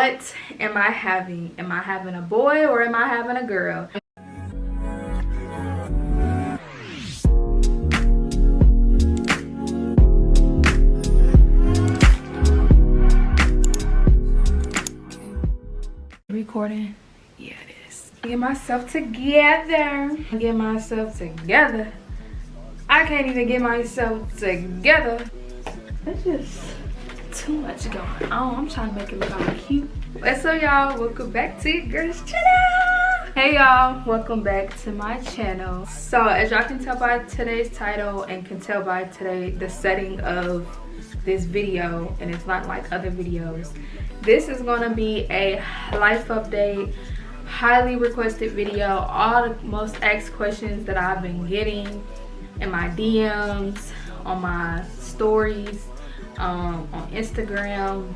what am I having? Am I having a boy or am I having a girl? Recording? Yeah, it is. Get myself together. Get myself together. I can't even get myself together. It's just too much going on. I'm trying to make it look all cute. What's up, y'all? Welcome back to your girl's channel. Hey y'all, welcome back to my channel. So as y'all can tell by today's title and can tell by the setting of this video, and it's not like other videos, this is gonna be a life update, highly requested video, all the most asked questions that I've been getting in my DMs, on my stories, on Instagram,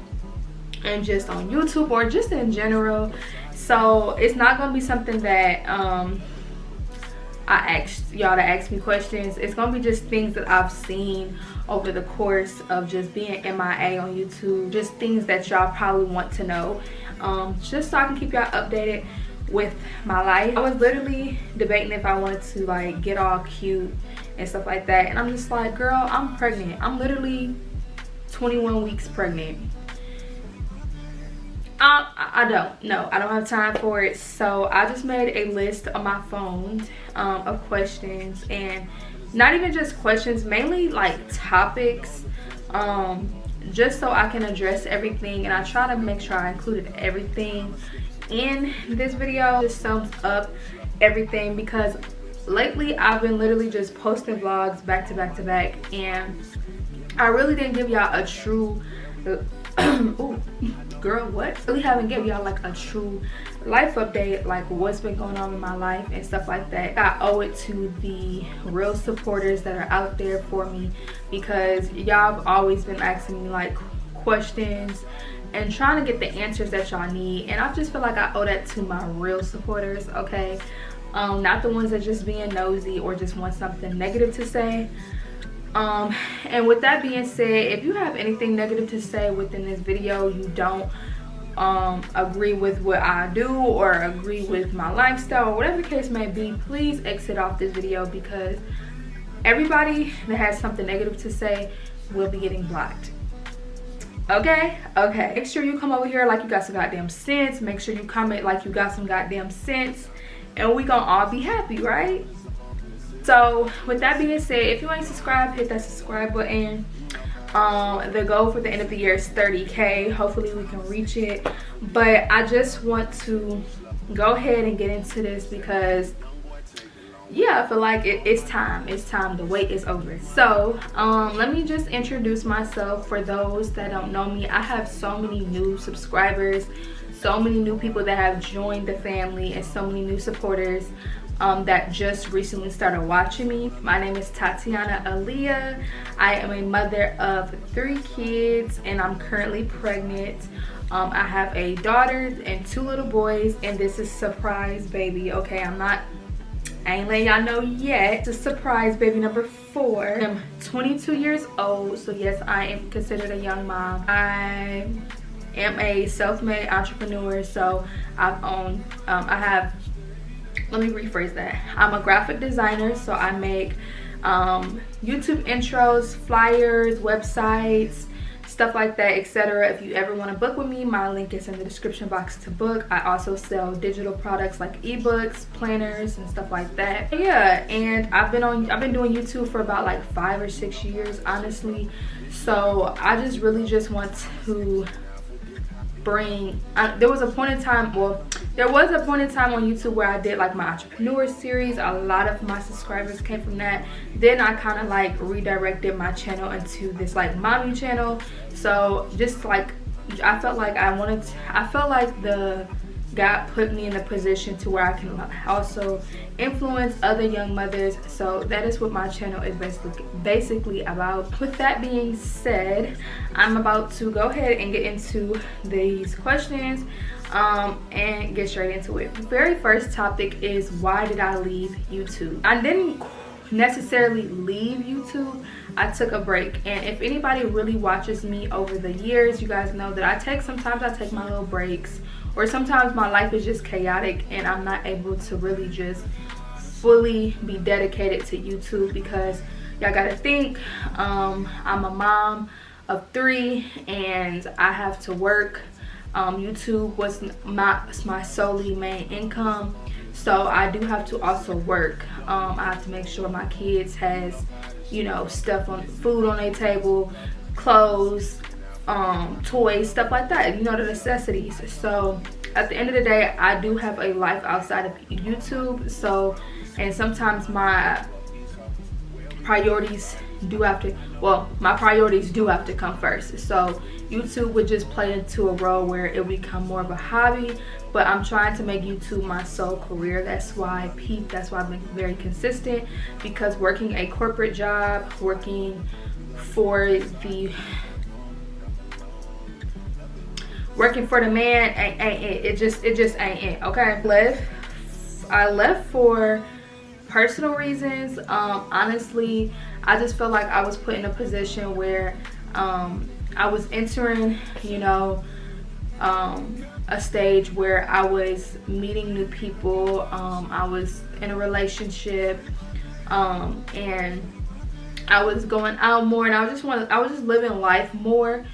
and just on YouTube, or just in general. So it's not gonna be something that I asked y'all to ask me questions. It's gonna be just things that I've seen over the course of just being MIA on YouTube, just things that y'all probably want to know, just so I can keep y'all updated with my life. I was literally debating if I wanted to like get all cute and stuff like that, and I'm just like, girl, I'm pregnant. I'm literally 21 weeks pregnant. I don't have time for it. So I just made a list on my phone of questions, and not even just questions, mainly like topics, just so I can address everything. And I try to make sure I included everything in this video. Just sums up everything, because lately I've been literally just posting vlogs back to back to back, and I really didn't give y'all a true ooh, girl, what? Really haven't given y'all like a true life update, like what's been going on in my life and stuff like that. I owe it to the real supporters that are out there for me, because y'all have always been asking me like questions and trying to get the answers that y'all need, and I just feel like I owe that to my real supporters, okay? Not the ones that just being nosy or just want something negative to say. And with that being said, if you have anything negative to say within this video, you don't agree with what I do or agree with my lifestyle or whatever the case may be, please exit off this video, because everybody that has something negative to say will be getting blocked. Okay, make sure you come over here like you got some goddamn sense. Make sure you comment like you got some goddamn sense, and we gonna all be happy, right? So with that being said, if you ain't subscribed, hit that subscribe button. The goal for the end of the year is 30K. Hopefully we can reach it, but I just want to go ahead and get into this, because yeah, I feel like it's time. The wait is over. So let me just introduce myself. For those that don't know me, I have so many new subscribers, so many new people that have joined the family, and so many new supporters that just recently started watching me. My name is Tatiana Aaliyah. I am a mother of 3 kids, and I'm currently pregnant. I have a daughter and 2 little boys, and this is surprise baby, okay? I ain't letting y'all know yet. It's a surprise baby number 4. I'm 22 years old, so yes, I am considered a young mom. I am a self-made entrepreneur, so let me rephrase that. I'm a graphic designer, so I make YouTube intros, flyers, websites, stuff like that, etc. If you ever want to book with me, my link is in the description box to book. I also sell digital products like ebooks, planners, and stuff like that. Yeah, and I've been doing YouTube for about like 5 or 6 years, honestly. So I just really just want to bring there was a point in time on YouTube where I did like my entrepreneur series. A lot of my subscribers came from that. Then I kind of like redirected my channel into this like mommy channel. So just like I felt like God put me in a position to where I can also influence other young mothers. So that is what my channel is basically about. With that being said, I'm about to go ahead and get into these questions and get straight into it. The very first topic is, why did I leave YouTube? I didn't necessarily leave YouTube. I took a break, and if anybody really watches me over the years, you guys know that sometimes I take my little breaks, or sometimes my life is just chaotic and I'm not able to really just fully be dedicated to YouTube, because y'all gotta think, I'm a mom of 3 and I have to work. YouTube was my solely main income, so I do have to also work. I have to make sure my kids has, you know, food on their table, clothes, toys, stuff like that, you know, the necessities. So at the end of the day, I do have a life outside of YouTube. So, and sometimes my priorities do have to come first. So YouTube would just play into a role where it would become more of a hobby, but I'm trying to make YouTube my sole career. That's why I've been very consistent, because working a corporate job, working for the man ain't it. It just ain't it. Okay, I left for personal reasons. Honestly, I just felt like I was put in a position where I was entering, you know, a stage where I was meeting new people. I was in a relationship, and I was going out more, and I was just living life more,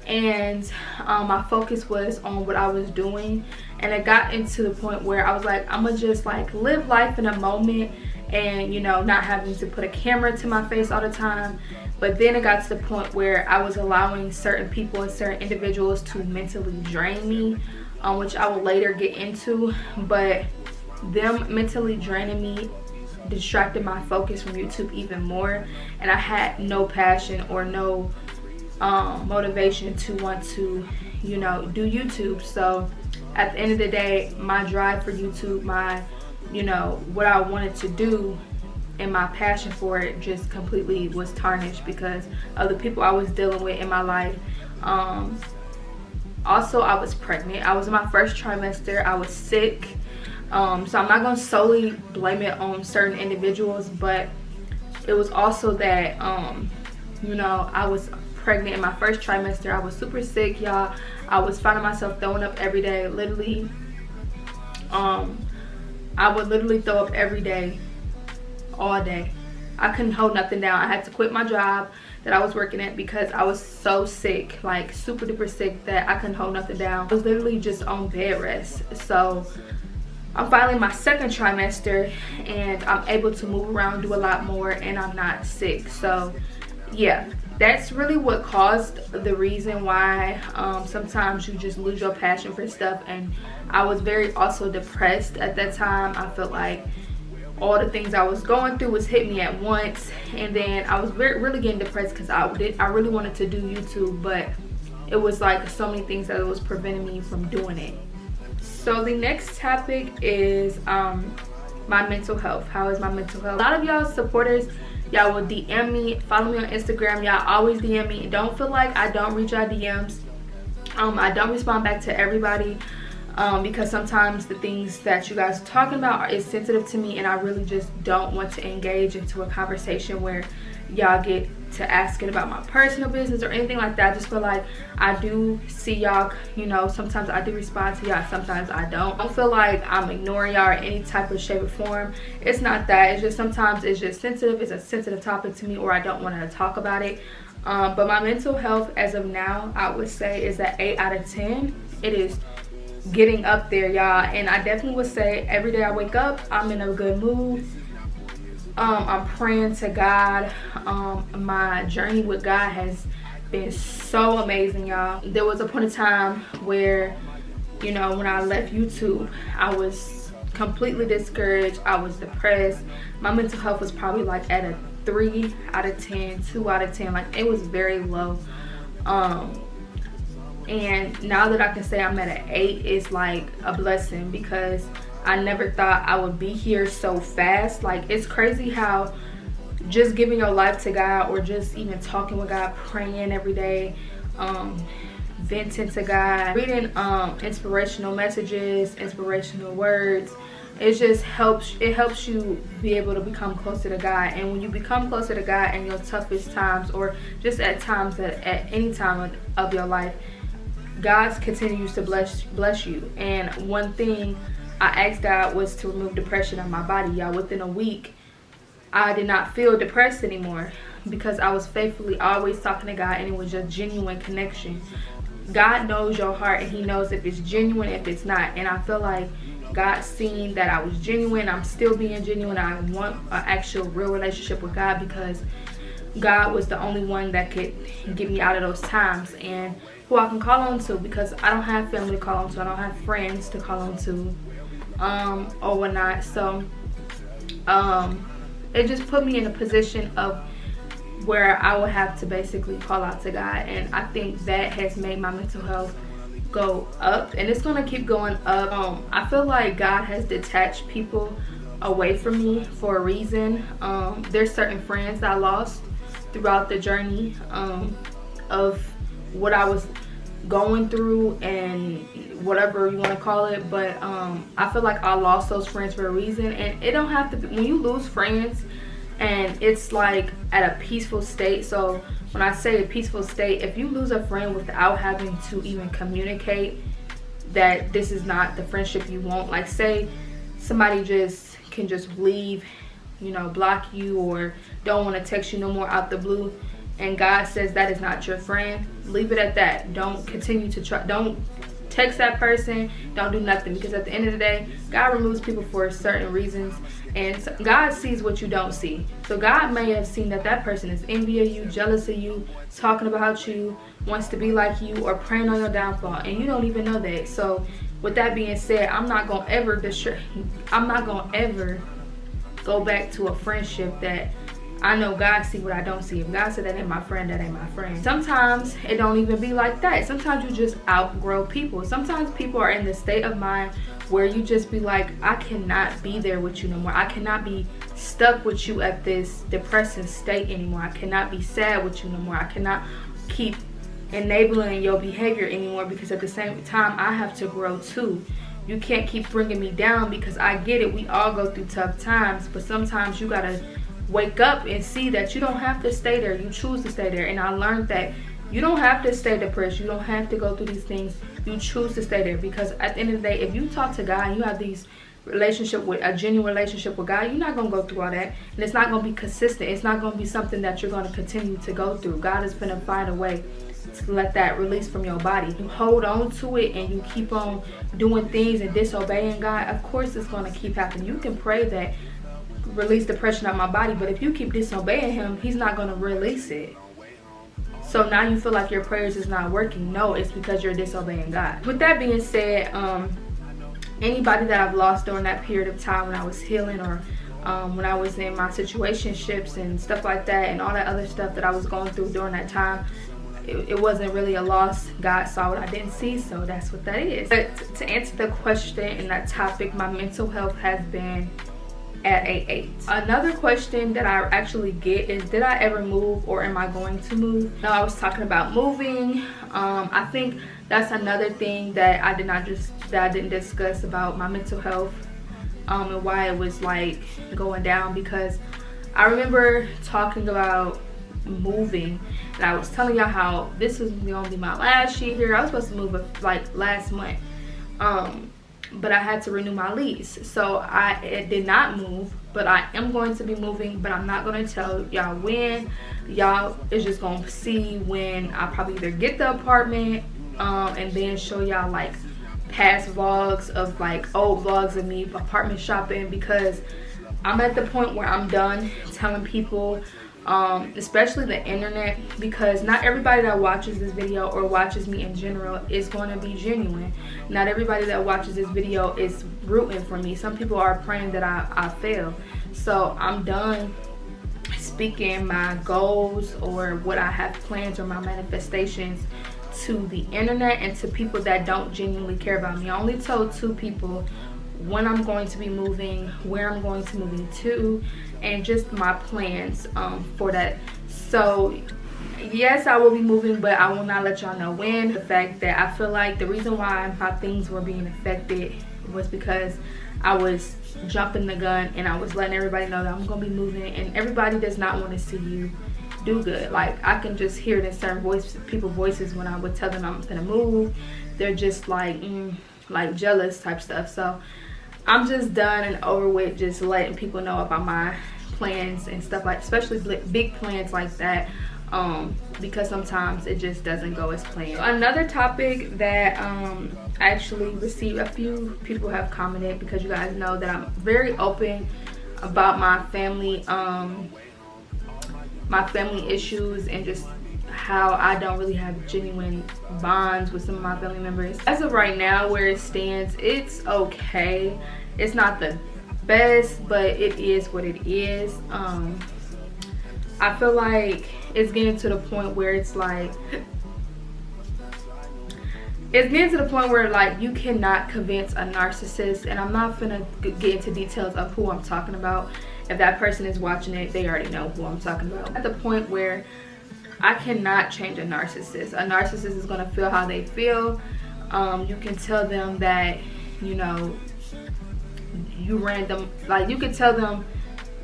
and my focus was on what I was doing. And it got into the point where I was like, I'm gonna just like live life in a moment, and, you know, not having to put a camera to my face all the time. But then it got to the point where I was allowing certain people and certain individuals to mentally drain me, which I will later get into. But them mentally draining me distracted my focus from YouTube even more, and I had no passion or no motivation to want to, you know, do YouTube. So at the end of the day, my drive for YouTube, my, you know, what I wanted to do and my passion for it just completely was tarnished because of the people I was dealing with in my life. Also, I was pregnant. I was in my first trimester. I was sick. So I'm not going to solely blame it on certain individuals, but it was also that, you know, I was pregnant in my first trimester. I was super sick, y'all. I was finding myself throwing up every day. Literally, I would literally throw up every day, all day. I couldn't hold nothing down. I had to quit my job that I was working at because I was so sick, like super duper sick, that I couldn't hold nothing down. I was literally just on bed rest. So I'm finally in my second trimester and I'm able to move around, do a lot more, and I'm not sick. So yeah, that's really what caused the reason why sometimes you just lose your passion for stuff. And I was very also depressed at that time. I felt like all the things I was going through was hitting me at once, and then I was really getting depressed because I really wanted to do YouTube, but it was like so many things that was preventing me from doing it. So the next topic is my mental health. How is my mental health? A lot of y'all supporters, y'all will DM me, follow me on Instagram. Y'all always DM me. Don't feel like I don't read y'all DMs. I don't respond back to everybody because sometimes the things that you guys are talking about is sensitive to me, and I really just don't want to engage into a conversation where y'all get to asking about my personal business or anything like that. I just feel like I do see y'all, you know, sometimes I do respond to y'all, sometimes I don't. I don't feel like I'm ignoring y'all in any type of shape or form. It's not that. It's just sometimes it's just sensitive. It's a sensitive topic to me, or I don't want to talk about it. But my mental health as of now, I would say, is at 8 out of 10. It is getting up there, y'all, and I definitely would say every day I wake up, I'm in a good mood. I'm praying to God. My journey with God has been so amazing, y'all. There was a point in time where, you know, when I left YouTube, I was completely discouraged. I was depressed. My mental health was probably like at a 3 out of 10, 2 out of 10. Like, it was very low. And now that I can say I'm at an 8, it's like a blessing, because I never thought I would be here so fast. Like, it's crazy how just giving your life to God, or just even talking with God, praying every day, venting to God, reading inspirational messages, inspirational words. It just helps you be able to become closer to God. And when you become closer to God in your toughest times, or just at times at any time of your life, God continues to bless you. And one thing I asked God was to remove depression out of my body. Y'all, within a week I did not feel depressed anymore, because I was faithfully always talking to God, and it was just genuine connection. God knows your heart, and he knows if it's genuine, if it's not. And I feel like God seen that I was genuine. I'm still being genuine. I want an actual real relationship with God, because God was the only one that could get me out of those times, and who I can call on to, because I don't have family to call on to. I don't have friends to call on to or whatnot. So it just put me in a position of where I would have to basically call out to God. And I think that has made my mental health go up, and it's gonna keep going up. I feel like God has detached people away from me for a reason. There's certain friends that I lost throughout the journey of what I was going through, and whatever you want to call it. But I feel like I lost those friends for a reason. And it don't have to be, when you lose friends and it's like at a peaceful state. So when I say a peaceful state, if you lose a friend without having to even communicate that this is not the friendship you want, like say somebody just can just leave, you know, block you, or don't want to text you no more out the blue, and God says that is not your friend, leave it at that. Don't continue to try, don't text that person, don't do nothing, because at the end of the day, God removes people for certain reasons, and God sees what you don't see. So God may have seen that that person is envy of you, jealous of you, talking about you, wants to be like you, or praying on your downfall, and you don't even know that. So with that being said, I'm not gonna ever go back to a friendship that I know God see what I don't see. If God said that ain't my friend, that ain't my friend. Sometimes it don't even be like that. Sometimes you just outgrow people. Sometimes people are in the state of mind where you just be like, I cannot be there with you no more. I cannot be stuck with you at this depressing state anymore. I cannot be sad with you no more. I cannot keep enabling your behavior anymore, because at the same time I have to grow too. You can't keep bringing me down, because I get it, we all go through tough times, but sometimes you gotta wake up and see that you don't have to stay there. You choose to stay there. And I learned that you don't have to stay depressed. You don't have to go through these things. You choose to stay there, because at the end of the day, if you talk to God and you have these a genuine relationship with God, you're not going to go through all that, and it's not going to be consistent. It's not going to be something that you're going to continue to go through. God is going to find a way to let that release from your body. You hold on to it and you keep on doing things and disobeying God, of course it's going to keep happening. You can pray that release depression out of my body, but if you keep disobeying him, he's not going to release it. So now you feel like your prayers is not working. No, it's because you're disobeying God. With that being said, anybody that I've lost during that period of time when I was healing, or when I was in my situationships and stuff like that, and all that other stuff that I was going through during that time, it wasn't really a loss. God saw what I didn't see, so that's what that is. But to answer the question and that topic, my mental health has been at a 8. Another question that I actually get is, did I ever move, or am I going to move? No, I was talking about moving. I think that's another thing that I didn't discuss about my mental health, and why it was like going down, because I remember talking about moving, and I was telling y'all how this was gonna be my last year here. I was supposed to move like last month, but I had to renew my lease, so I did not move. But I am going to be moving, but I'm not going to tell y'all when. Y'all is just going to see when I probably either get the apartment, and then show y'all like past vlogs of like old vlogs of me apartment shopping, because I'm at the point where I'm done telling people, especially the internet, because not everybody that watches this video or watches me in general is going to be genuine. Not everybody that watches this video is rooting for me. Some people are praying that I fail. So I'm done speaking my goals or what I have plans or my manifestations to the internet and to people that don't genuinely care about me. I only told 2 people when I'm going to be moving, where I'm going to move to, and just my plans for that. So yes, I will be moving, but I will not let y'all know when. The fact that I feel like the reason why my things were being affected was because I was jumping the gun and I was letting everybody know that I'm gonna be moving, and everybody does not want to see you do good. Like, I can just hear it in certain people's voices when I would tell them I'm gonna move. They're just like like jealous type stuff. So I'm just done and over with just letting people know about my plans and stuff, like especially big plans like that, because sometimes it just doesn't go as planned. Another topic that I actually received, a few people have commented, because you guys know that I'm very open about my family issues and just how I don't really have genuine bonds with some of my family members. As of right now, where it stands, it's okay. It's not the best, but it is what it is. I feel like it's getting to the point where it's like, you cannot convince a narcissist, and I'm not gonna get into details of who I'm talking about. If that person is watching it, they already know who I'm talking about. At the point where I cannot change a narcissist. A narcissist is gonna feel how they feel. You can tell them that, you know, you ran them, like you could tell them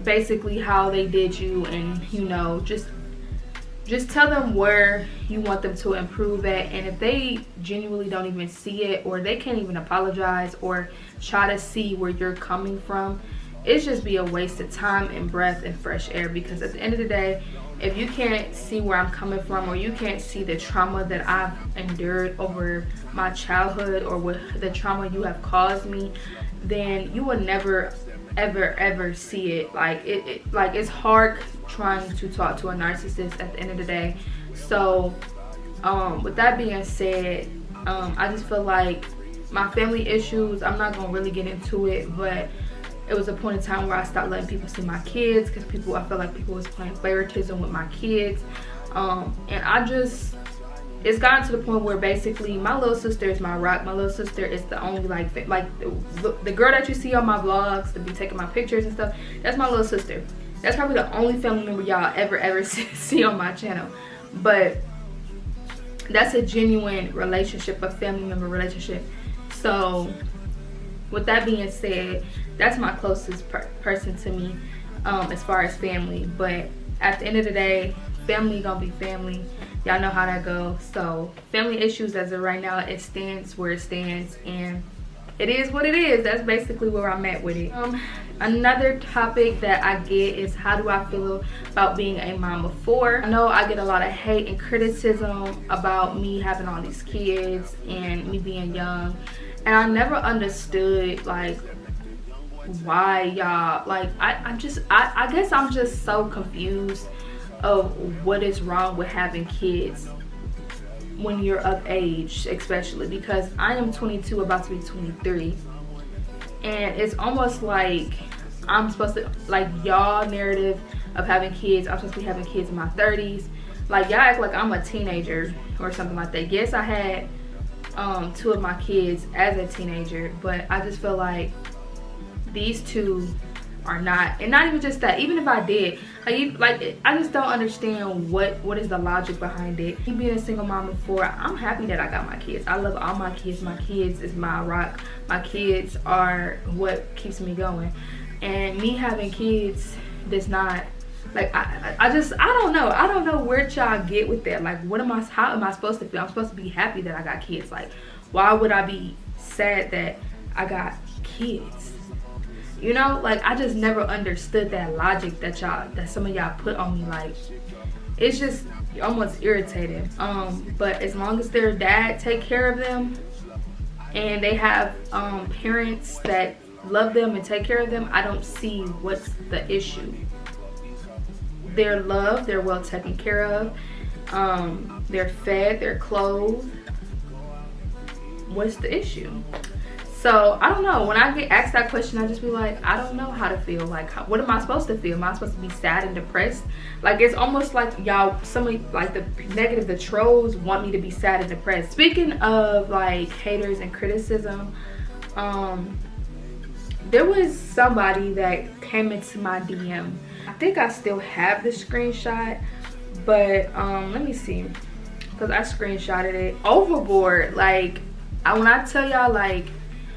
basically how they did you, and you know, just tell them where you want them to improve at. And if they genuinely don't even see it, or they can't even apologize or try to see where you're coming from, it's just be a waste of time and breath and fresh air. Because at the end of the day, if you can't see where I'm coming from, or you can't see the trauma that I've endured over my childhood, or what the trauma you have caused me, then you will never ever see it. Like like it's hard trying to talk to a narcissist at the end of the day. So with that being said, I just feel like my family issues, I'm not gonna really get into it, but it was a point in time where I stopped letting people see my kids, because I felt like people was playing favoritism with my kids, and it's gotten to the point where basically my little sister is my rock. My little sister is the only like the girl that you see on my vlogs to be taking my pictures and stuff. That's my little sister. That's probably the only family member y'all ever see on my channel. But that's a genuine relationship, a family member relationship. So with that being said, that's my closest person to me, as far as family. But at the end of the day, family gonna be family. Y'all know how that goes. So family issues, as of right now, it stands where it stands, and it is what it is. That's basically where I'm at with it. Another topic that I get is, how do I feel about being a mom of 4? I know I get a lot of hate and criticism about me having all these kids and me being young, and I never understood like why y'all, like I guess I'm just so confused of what is wrong with having kids when you're of age, especially because I am 22, about to be 23, and it's almost like I'm supposed to, like, y'all narrative of having kids, I'm supposed to be having kids in my 30s. Like, y'all act like I'm a teenager or something like that. Yes, I had 2 of my kids as a teenager, but I just feel like these 2 are not. And not even just that, even if I did, like I just don't understand what is the logic behind it. Me being a single mom of 4, I'm happy that I got my kids. I love all my kids. My kids is my rock. My kids are what keeps me going, and me having kids does not, like, I don't know where y'all get with that. Like, how am I supposed to feel? I'm supposed to be happy that I got kids. Like, why would I be sad that I got kids? You know, like, I just never understood that logic that some of y'all put on me. Like, it's just almost irritating. But as long as their dad take care of them and they have parents that love them and take care of them, I don't see what's the issue. They're loved, they're well taken care of, they're fed, they're clothed. What's the issue? So I don't know, when I get asked that question, I just be like, I don't know how to feel. Like, what am I supposed to feel? Am I supposed to be sad and depressed? Like, it's almost like y'all, somebody, like the negative, the trolls want me to be sad and depressed. Speaking of like haters and criticism, there was somebody that came into my DM. I think I still have the screenshot, But let me see, because I screenshotted it. Overboard, like when I tell y'all, like,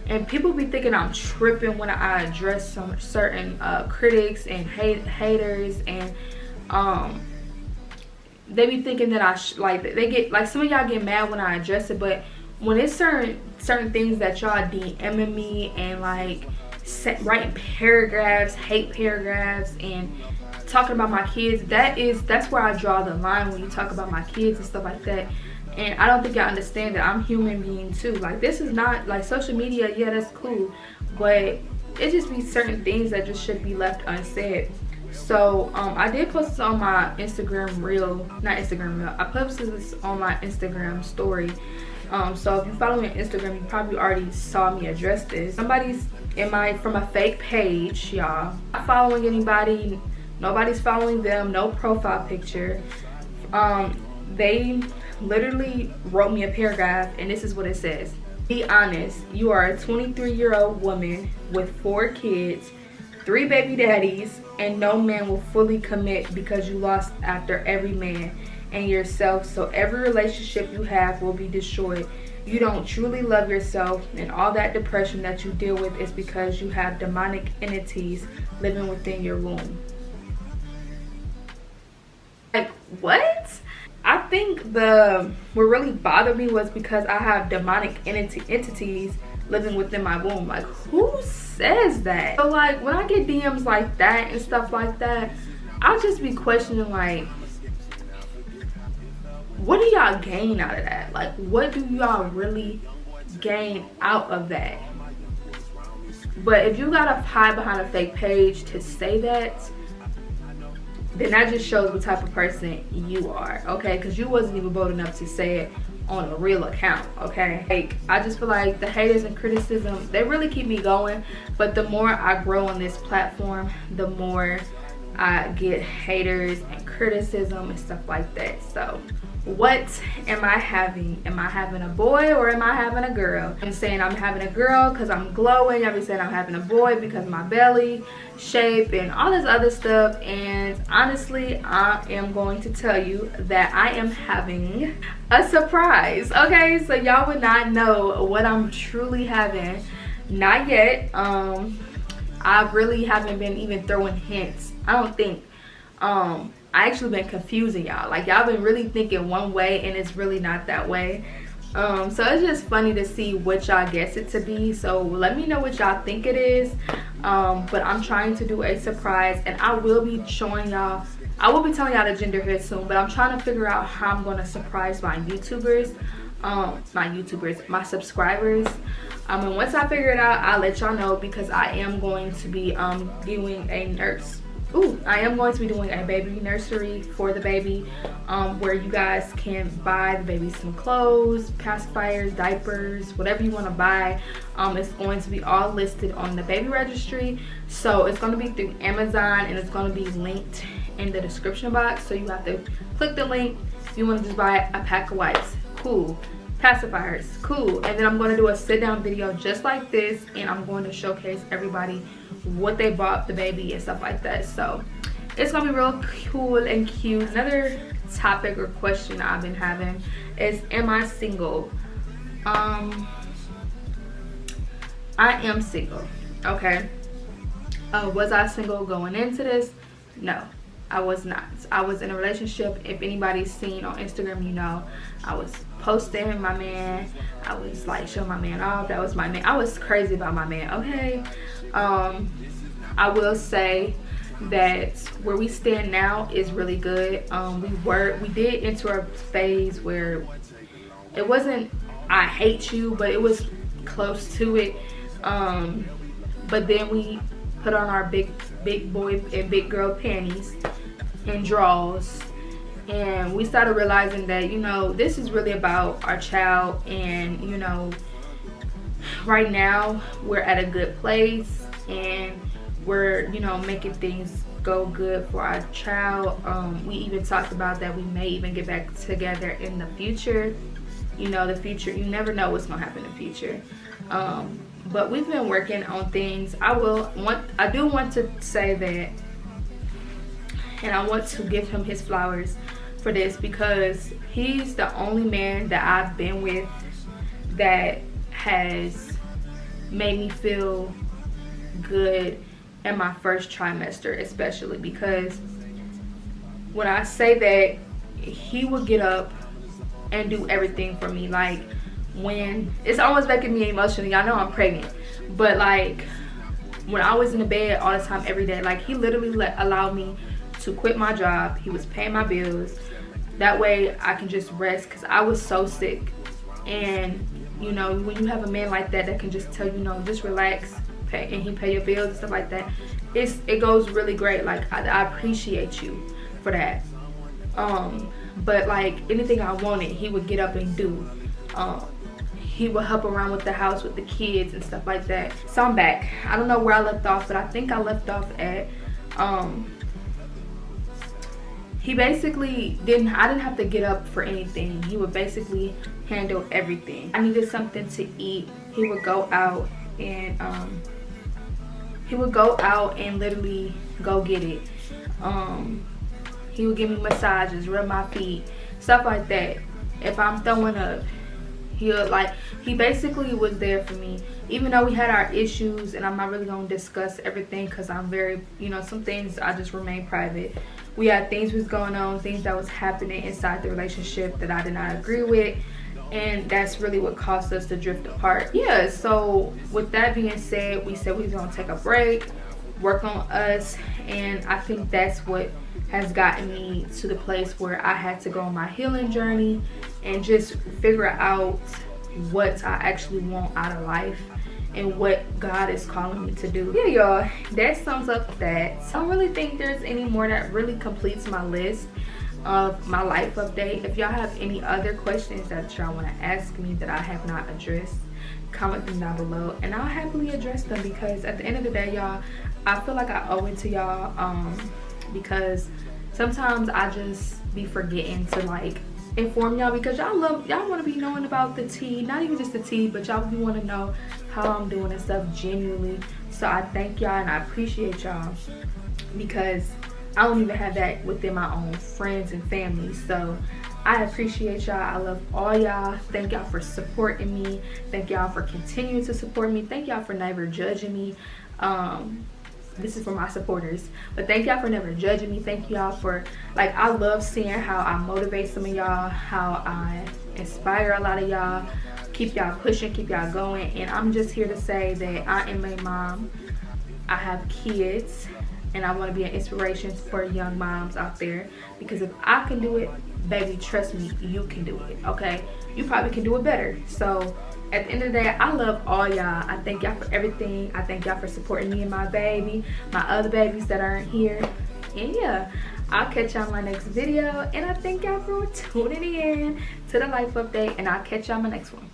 and people be thinking I'm tripping when I address some certain critics and haters, and they be thinking that like they get, like, some of y'all get mad when I address it, but when it's certain things that y'all DMing me and like writing paragraphs, hate paragraphs, and talking about my kids, that's where I draw the line when you talk about my kids and stuff like that. And I don't think y'all understand that I'm a human being too. Like, this is not like social media. Yeah, that's cool, but it just be certain things that just should be left unsaid. So I did post this on my Instagram reel, not Instagram reel, I posted this on my Instagram story. So if you follow me on Instagram, you probably already saw me address this. Somebody's from a fake page, y'all. Not following anybody, nobody's following them, no profile picture. They literally wrote me a paragraph, and this is what it says. Be honest, you are a 23-year-old woman with 4 kids, 3 baby daddies, and no man will fully commit because you lost after every man and yourself, so every relationship you have will be destroyed. You don't truly love yourself, and all that depression that you deal with is because you have demonic entities living within your womb. Like, what? I think what really bothered me was because I have demonic entities living within my womb. Like, who says that? So like, when I get DMs like that and stuff like that, I'll just be questioning, like, what do y'all gain out of that? Like, what do y'all really gain out of that? But if you gotta hide behind a fake page to say that, then that just shows what type of person you are, okay? Because you wasn't even bold enough to say it on a real account, okay? Like, I just feel like the haters and criticism, they really keep me going. But the more I grow on this platform, the more I get haters and criticism and stuff like that. So what am I having? Am I having a boy or am I having a girl? I'm saying I'm having a girl because I'm glowing. I've been saying I'm having a boy because of my belly shape and all this other stuff. And honestly, I am going to tell you that I am having a surprise. Okay, so y'all would not know what I'm truly having. Not yet. I really haven't been even throwing hints. I don't think. I actually been confusing y'all. Like, y'all been really thinking one way and it's really not that way. So it's just funny to see what y'all guess it to be. So let me know what y'all think it is. But I'm trying to do a surprise, and I will be showing y'all, I will be telling y'all the gender here soon, but I'm trying to figure out how I'm going to surprise my YouTubers. My subscribers. And once I figure it out, I'll let y'all know, because I am going to be doing a baby nursery for the baby, where you guys can buy the baby some clothes, pacifiers, diapers, whatever you want to buy. It's going to be all listed on the baby registry. So it's going to be through Amazon, and it's going to be linked in the description box. So you have to click the link if you want to just buy a pack of wipes. Cool. Pacifiers, cool. And then I'm going to do a sit down video just like this, and I'm going to showcase everybody what they bought the baby and stuff like that. So it's gonna be real cool and cute. Another topic or question I've been having is, am I single? I am single. Okay. Was I single going into this? No, I was not. I was in a relationship. If anybody's seen on Instagram, you know I was posting my man. I was like showing my man off. That was my man. I was crazy about my man. Okay. I will say that where we stand now is really good. We did enter a phase where it wasn't I hate you, but it was close to it. But then we put on our big boy and big girl panties and drawers, and we started realizing that, you know, this is really about our child. And, you know, right now we're at a good place, and we're, you know, making things go good for our child. We even talked about that we may even get back together in the future. You know, the future, you never know what's gonna happen in the future. But we've been working on things. I do want to say that, and I want to give him his flowers. for this, because he's the only man that I've been with that has made me feel good in my first trimester, especially because when I say that, he would get up and do everything for me. Like, when it's almost making me emotional, y'all know I'm pregnant, but like when I was in the bed all the time every day, like he literally allowed me to quit my job. He was paying my bills, that way I can just rest, because I was so sick. And you know, when you have a man like that that can just tell you, no, just relax, pay, and he pay your bills and stuff like that, it goes really great. Like I appreciate you for that. But like anything I wanted, he would get up and do. He would help around with the house with the kids and stuff like that. So I'm back. I don't know where I left off, but I think I left off at he basically I didn't have to get up for anything. He would basically handle everything. I needed something to eat, he would go out and literally go get it. He would give me massages, rub my feet, stuff like that. If I'm throwing up, he basically was there for me, even though we had our issues. And I'm not really gonna discuss everything because I'm very, you know, some things I just remain private. We had things was going on, things that was happening inside the relationship that I did not agree with, and that's really what caused us to drift apart. Yeah, so with that being said, we said we was gonna take a break, work on us, and I think that's what has gotten me to the place where I had to go on my healing journey and just figure out what I actually want out of life and what God is calling me to do. Yeah, y'all, that sums up that. I don't really think there's any more that really completes my list of my life update. If y'all have any other questions that y'all want to ask me that I have not addressed, comment them down below and I'll happily address them, because at the end of the day, y'all, I feel like I owe it to y'all, because sometimes I just be forgetting to like inform y'all, because y'all want to be knowing about the tea, not even just the tea, but y'all want to know how I'm doing and stuff genuinely. So I thank y'all and I appreciate y'all, because I don't even have that within my own friends and family. So I appreciate y'all. I love all y'all. Thank y'all for supporting me. Thank y'all for continuing to support me. Thank y'all for never judging me. This is for my supporters, but thank y'all for never judging me. Thank y'all for, like, I love seeing how I motivate some of y'all, how I inspire a lot of y'all, keep y'all pushing, keep y'all going. And I'm just here to say that I am a mom, I have kids, and I want to be an inspiration for young moms out there, because if I can do it, baby, trust me, you can do it. Okay, you probably can do it better. So at the end of the day, I love all y'all. I thank y'all for everything. I thank y'all for supporting me and my baby, my other babies that aren't here. And yeah, I'll catch y'all in my next video, and I thank y'all for tuning in to the life update, and I'll catch y'all in my next one.